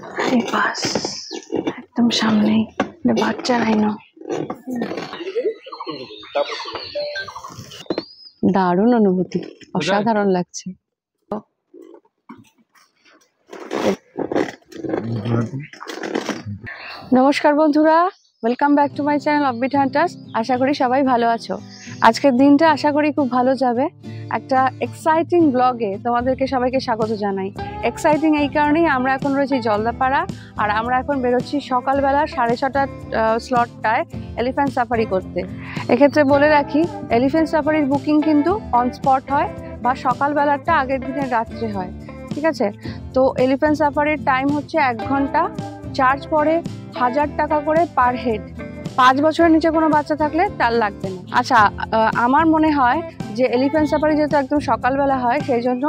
এই বাস একদম সামনেই, বাচ্চা রাইনো। দারুণ অনুভূতি, অসাধারণ লাগছে। নমস্কার বন্ধুরা, welcome back to my channel offbeat hunters. আশা করি সবাই ভালো আছো। আজকের দিনটা আশা করি খুব ভালো যাবে। একটা এক্সাইটিং ব্লগে তোমাদেরকে সবাইকে স্বাগত জানাই। এক্সাইটিং এই কারণেই, আমরা এখন রয়েছি জলদাপাড়া, আর আমরা এখন বেরোচ্ছি সকালবেলা 6:30টার স্লটটায় এলিফ্যান্ট সাফারি করতে। এক্ষেত্রে বলে রাখি, এলিফ্যান্ট সাফারির বুকিং কিন্তু অন স্পট হয় বা সকালবেলাটা আগের দিনের রাত্রে হয়, ঠিক আছে? তো এলিফ্যান্ট সাফারির টাইম হচ্ছে 1 ঘন্টা, চার্জ পড়ে 1000 টাকা করে পার হেড। 5 বছরের নিচে কোনো বাচ্চা থাকলে তার লাগবে না। আচ্ছা, আমার মনে হয় যে এলিফ্যান্ট সাফারি যেহেতু একদম সকালবেলা হয়, সেই জন্য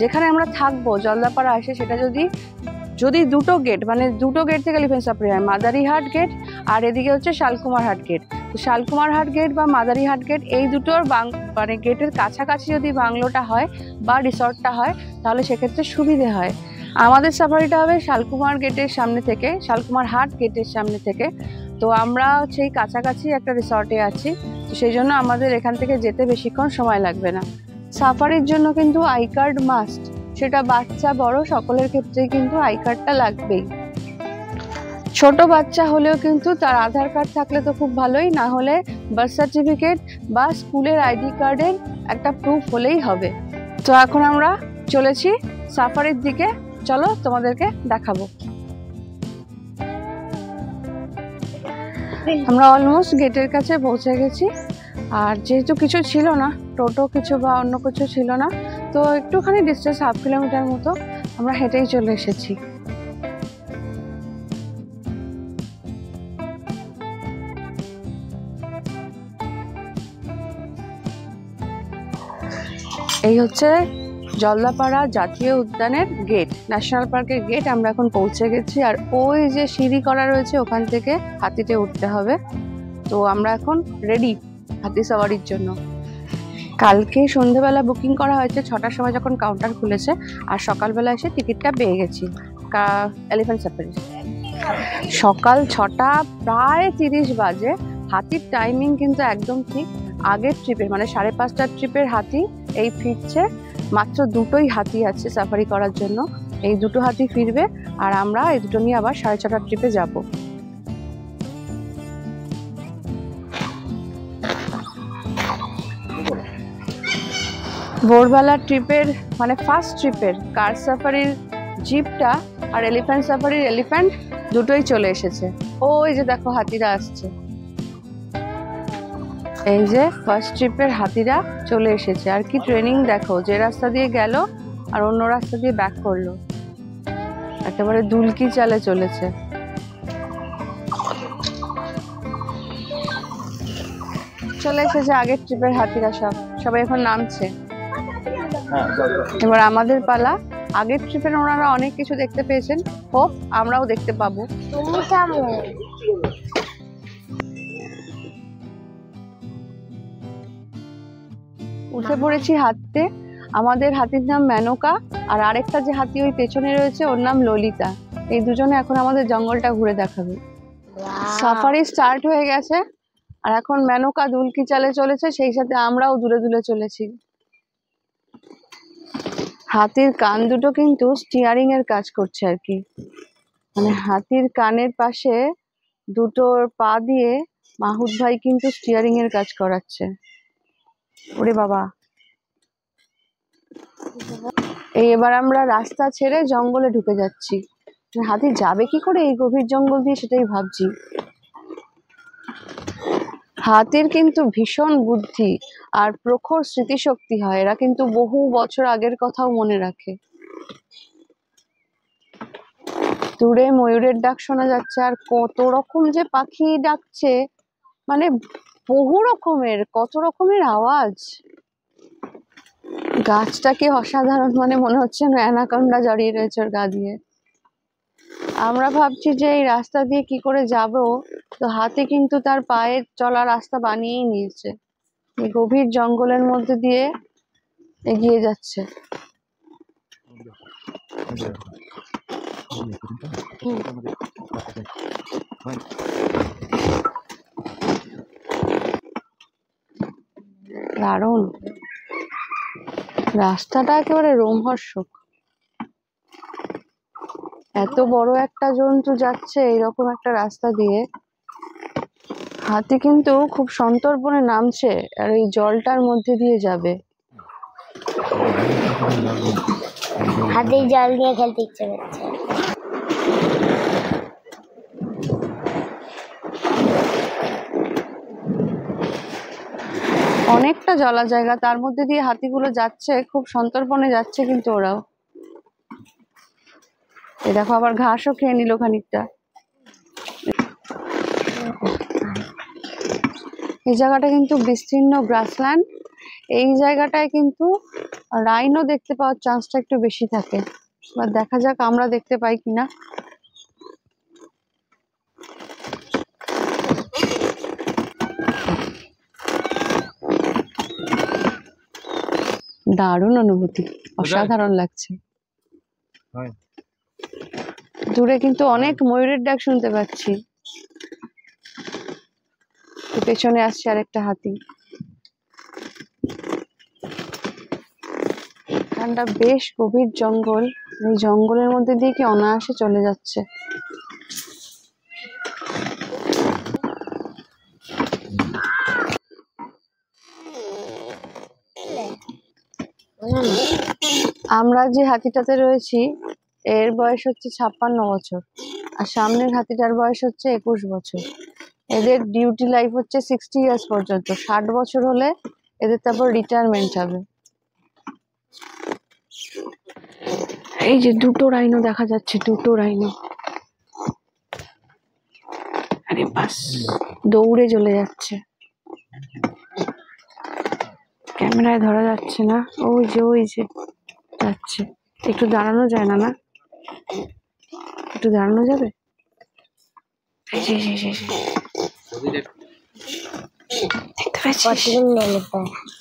যেখানে আমরা থাকবো জলদাপাড়া এসে, সেটা যদি দুটো গেট, মানে দুটো গেট থেকে এলিফ্যান্ট সাফারি হয়, মাদারিহাট গেট আর এদিকে হচ্ছে শালকুমারহাট গেট। তো শালকুমারহাট গেট বা মাদারিহাট গেট, এই দুটোর মানে গেটের কাছাকাছি যদি বাংলোটা হয় বা রিসর্টটা হয়, তাহলে সেক্ষেত্রে সুবিধে হয়। আমাদের সাফারিটা হবে শালকুমার গেটের সামনে থেকে, শালকুমারহাট গেটের সামনে থেকে। তো আমরা সেই কাছাকাছি একটা রিসর্টে আছি, তো সেই জন্য আমাদের এখান থেকে যেতে বেশিক্ষণ সময় লাগবে না। সাফারির জন্য কিন্তু আই কার্ড মাস্ট, সেটা বাচ্চা বড় সকলের ক্ষেত্রেই কিন্তু আই কার্ডটা লাগবেই। ছোট বাচ্চা হলেও কিন্তু তার আধার কার্ড থাকলে তো খুব ভালোই, না হলে বার্থ সার্টিফিকেট বা স্কুলের আইডি কার্ডের একটা প্রুফ হলেই হবে। তো এখন আমরা চলেছি সাফারির দিকে, চলো তোমাদেরকে দেখাবো। আমরা অলমোস্ট গেটের কাছে পৌঁছে গেছি, আর যেহেতু কিছু ছিল না, টোটো কিছু বা অন্য কিছু ছিল না, তো একটুখানি ডিস্টেন্স 1/2 কিলোমিটার মতো আমরা হেঁটেই চলে এসেছি। এই হচ্ছে জলদাপাড়া জাতীয় উদ্যানের গেট, ন্যাশনাল পার্কের গেট। আমরা এখন পৌঁছে গেছি, আর ওই যে সিঁড়ি করা রয়েছে ওখান থেকে হাতিতে উঠতে হবে। তো আমরা এখন রেডি হাতি সাওয়ারির জন্য। কালকে সন্ধ্যেবেলা বুকিং করা হয়েছে 6টার সময় যখন কাউন্টার খুলেছে, আর সকালবেলা এসে টিকিটটা পেয়ে গেছি এলিফ্যান্ট সাফারি। সকাল 6টা প্রায় 30 বাজে। হাতির টাইমিং কিন্তু একদম ঠিক আগের ট্রিপের, মানে 5:30টার ট্রিপের হাতি এই ফিরছে। মাত্র দুটোই হাতি আছে সাফারি করার জন্য, এই দুটো হাতি ফিরবে, আর আমরা এই দুটো নিয়ে আবার 6:30টার ট্রিপে যাব। ভোরবেলার ট্রিপের, মানে ফার্স্ট ট্রিপের কার সাফারির জিপটা আর এলিফ্যান্ট সাফারির এলিফ্যান্ট দুটোই চলে এসেছে। ওই যে দেখো হাতিরা আসছে, এই যে ফার্স্ট ট্রিপের হাতিরা চলে এসেছে। আর কি ট্রেনিং দেখো, যে রাস্তা দিয়ে গেল আর অন্য রাস্তা দিয়ে ব্যাক করলো, একেবারে দুলকি চালে চলেছে। চলে এসেছে আগের ট্রিপের হাতিরা, সবাই এখন নামছে। এবার আমাদের পালা। আগের ট্রিপের ওনারা অনেক কিছু দেখতে পেয়েছেন, হোপ আমরাও দেখতে পাবো। উঠে পড়েছি হাতিতে। আমাদের হাতির নাম মেনকা, আর আরেকটা যে হাতি ওই পেছনে রয়েছে ওর নাম ললিতা। এই দুজনে এখন আমাদের জঙ্গলটা ঘুরে দেখাবে। সাফারি স্টার্ট হয়ে গেছে, আর এখন মেনকা দুলকি চালে চলেছে, সেই সাথে আমরাও দূরে দূরে চলেছি। হাতির কান দুটো কিন্তু স্টিয়ারিং এর কাজ করছে আর কি, মানে হাতির কানের পাশে দুটোর পা দিয়ে মাহুত ভাই কিন্তু স্টিয়ারিং এর কাজ করাচ্ছে। ওরে বাবা! এবার আমরা রাস্তা ছেড়ে জঙ্গলে ঢুকে যাচ্ছি। হাতি যাবে কি করে এই গভীর জঙ্গল দিয়ে, সেটাই ভাবছি। হাতির কিন্তু ভীষণ বুদ্ধি আর প্রখর স্মৃতিশক্তি হয়, এরা কিন্তু বহু বছর আগের কথাও মনে রাখে। দূরে ময়ূরের ডাক শোনা যাচ্ছে, আর কত রকম যে পাখি ডাকছে, মানে বহু রকমের, কত রকমের আওয়াজ। গাছটা কি অসাধারণ, মানে মনে হচ্ছে অ্যানাকোন্ডা জড়িয়ে রয়েছে ওর গা দিয়ে। আমরা ভাবছি যে এই রাস্তা দিয়ে কি করে যাব, তো হাতি কিন্তু তার পায়ের চলা রাস্তা বানিয়েই নিয়েছে, এই গভীর জঙ্গলের মধ্যে দিয়ে এগিয়ে যাচ্ছে। দারুণ রাস্তাটা, একেবারে রোমহর্ষক। এত বড় একটা জন্তু যাচ্ছে এরকম একটা রাস্তা দিয়ে। হাতি কিন্তু খুব সন্তর্পণে নামছে আর এই জলটার মধ্যে দিয়ে যাবে। হাতি জল নিয়ে খেলতে ইচ্ছে করছে। অনেকটা জলা জায়গা, তার মধ্যে দিয়ে হাতিগুলো যাচ্ছে, খুব সন্তর্পণে যাচ্ছে কিন্তু ওরাও। এই দেখো আবার ঘাসও খেয়ে নিল খানিকটা। এই জায়গাটা কিন্তু বিস্তীর্ণ গ্রাসল্যান্ড। এই জায়গাটায় কিন্তু রাইনো দেখতে পাওয়ার চান্সটা একটু বেশি থাকে। এবার দেখা যাক আমরা দেখতে পাই কিনা। দারুণ অনুভূতি, অসাধারণ লাগছে। দূরে কিন্তু অনেক ময়ূরের ডাক শুনতে পাচ্ছি। পেছনে আসছে আরেকটা হাতি। এখানটা বেশ গভীর জঙ্গল, এই জঙ্গলের মধ্যে দিয়ে কি অনায়াসে চলে যাচ্ছে। আমরা যে হাতিটাতে রয়েছি এর বয়স হচ্ছে 56 বছর, আর সামনের হাতিটার বয়স হচ্ছে 21 বছর। এদের ডিউটি লাইফ হচ্ছে 60 ইয়ার্স পর্যন্ত। 60 বছর হলে এদের তারপর রিটায়ারমেন্ট হবে। এই যে দুটো রাইনো দেখা যাচ্ছে, দুটো রাইনো। আরে বাস, দৌড়ে চলে যাচ্ছে। ক্যামেরায় ধরা যাচ্ছে না। ওই যে যাচ্ছে। একটু দাঁড়ানো যায় না? না একটু দাঁড়ানো যাবে? দেখতে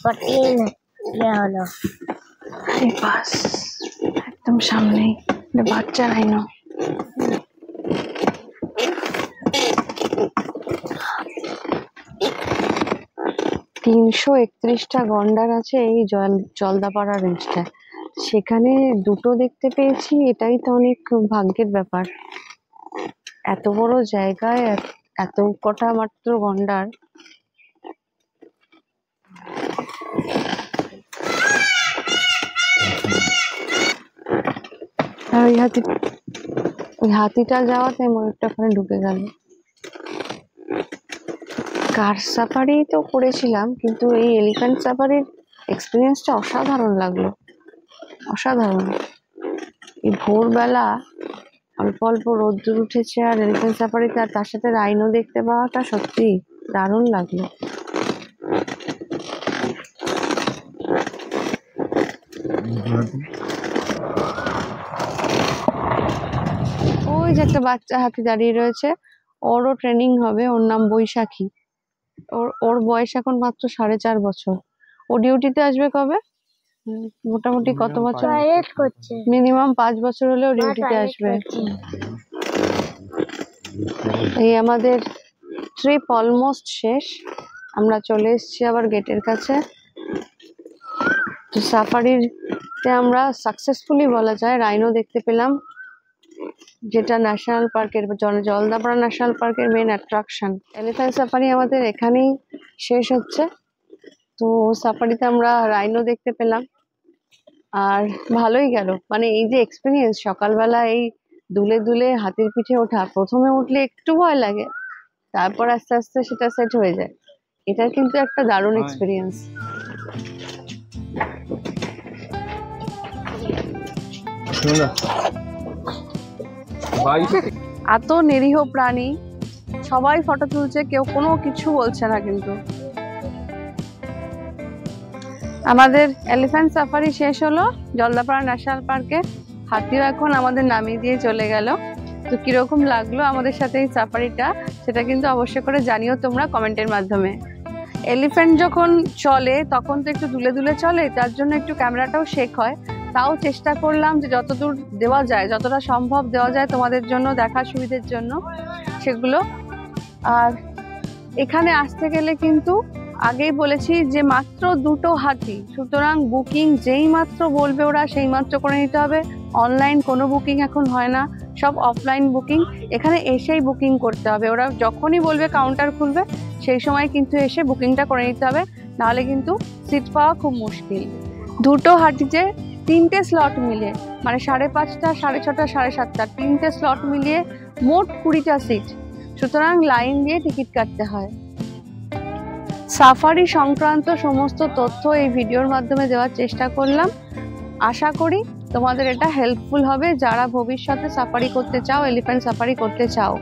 পাচ্ছিস? আরে বাস, একদম সামনেই বাচ্চা রাইনো। তিনশো 31টা গন্ডার আছে এই জলদাপাড়া রেঞ্জটা। সেখানে দুটো দেখতে পেয়েছি, এটাই তো অনেক ভাগ্যের ব্যাপার। এত বড় জায়গায় এত কটা মাত্র গন্ডার। আর ওই হাতিটা যাওয়াতে ময়ূরটা ওখানে ঢুকে গেল। কার সাফারি তো করেছিলাম, কিন্তু এই এলিফ্যান্ট সাফারির এক্সপিরিয়েন্সটা অসাধারণ লাগলো, অসাধারণ। এই ভোরবেলা অল্প অল্প রোদ্দুর উঠেছে আর এলিফ্যান্ট সাফারিতে, আর তার সাথে রাইনো দেখতে পাওয়াটা সত্যি দারুণ লাগলো। ওই যে একটা বাচ্চা হাতি দাঁড়িয়ে রয়েছে, ওরও ট্রেনিং হবে। ওর নাম বৈশাখী। ওর বয়স এখন মাত্র 4.5 বছর। ও ডিউটিতে আসবে কবে? মোটামুটি কত বছর? মিনিমাম 5 বছর হলেও ডিউটিতে আসবে। এই আমাদের ট্রিপ অলমোস্ট শেষ, আমরা চলে এসেছি আবার গেটের কাছে। তো সাফারিতে আমরা সাকসেসফুলি বলা যায় রাইনো দেখতে পেলাম, যেটা ন্যাশনাল পার্কের জলদাপাড়া ন্যাশনাল পার্কের মেন অ্যাট্রাকশন। এলিফ্যান্ট সাফারি আমাদের এখানেই শেষ হচ্ছে। তো সাফারিতে আমরা রাইনো দেখতে পেলাম আর ভালোই গেল। মানে এই যে এক্সপিরিয়েন্স, সকালবেলা এই দুলে দুলে হাতির পিঠে ওঠা, প্রথমে উঠলে একটু ভয় লাগে, তারপর আস্তে আস্তে সেটা সেট হয়ে যায়। এটা কিন্তু একটা দারুণ এক্সপিরিয়েন্স। এত নিরীহ প্রাণী, সবাই ফটো তুলছে, কেউ কোনো কিছু বলছে না। কিন্তু আমাদের এলিফ্যান্ট সাফারি শেষ হলো জলদাপাড়া ন্যাশনাল পার্কে। হাতিও এখন আমাদের নামিয়ে দিয়ে চলে গেল। তো কিরকম লাগলো আমাদের সাথে এই সাফারিটা, সেটা কিন্তু অবশ্যই করে জানিও তোমরা কমেন্টের মাধ্যমে। এলিফ্যান্ট যখন চলে তখন তো একটু দুলে দুলে চলে, তার জন্য একটু ক্যামেরাটাও শেক হয়। তাও চেষ্টা করলাম যে যতদূর দেওয়া যায়, যতটা সম্ভব দেওয়া যায় তোমাদের জন্য, দেখার সুবিধের জন্য সেগুলো। আর এখানে আসতে গেলে কিন্তু আগেই বলেছি যে মাত্র 2টো হাতি, সুতরাং বুকিং যেই মাত্র বলবে ওরা সেই মাত্র করে নিতে হবে। অনলাইন কোনো বুকিং এখন হয় না, সব অফলাইন বুকিং। এখানে এসেই বুকিং করতে হবে, ওরা যখনই বলবে কাউন্টার খুলবে সেই সময় কিন্তু এসে বুকিংটা করে নিতে হবে, নাহলে কিন্তু সিট পাওয়া খুব মুশকিল। 2টো হাতিতে 3টে স্লট মিলে, মানে 5:30, 6:30, 7:30, 3টে স্লট মিলিয়ে মোট 20টা সিট, সুতরাং লাইন দিয়ে টিকিট কাটতে হয়। সাফারি সংক্রান্ত সমস্ত তথ্য এই ভিডিওর মাধ্যমে দেওয়ার চেষ্টা করলাম। আশা করি তোমাদের এটা হেল্পফুল হবে যারা ভবিষ্যতে সাফারি করতে চাও, এলিফ্যান্ট সাফারি করতে চাও।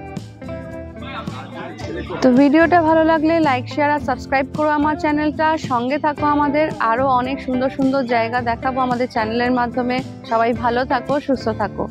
তো ভিডিওটা ভালো লাগলে লাইক, শেয়ার আর সাবস্ক্রাইব করো আমার চ্যানেলটা। সঙ্গে থাকো, আমাদের আরো অনেক সুন্দর সুন্দর জায়গা দেখাবো আমাদের চ্যানেলের মাধ্যমে। সবাই ভালো থাকো, সুস্থ থাকো।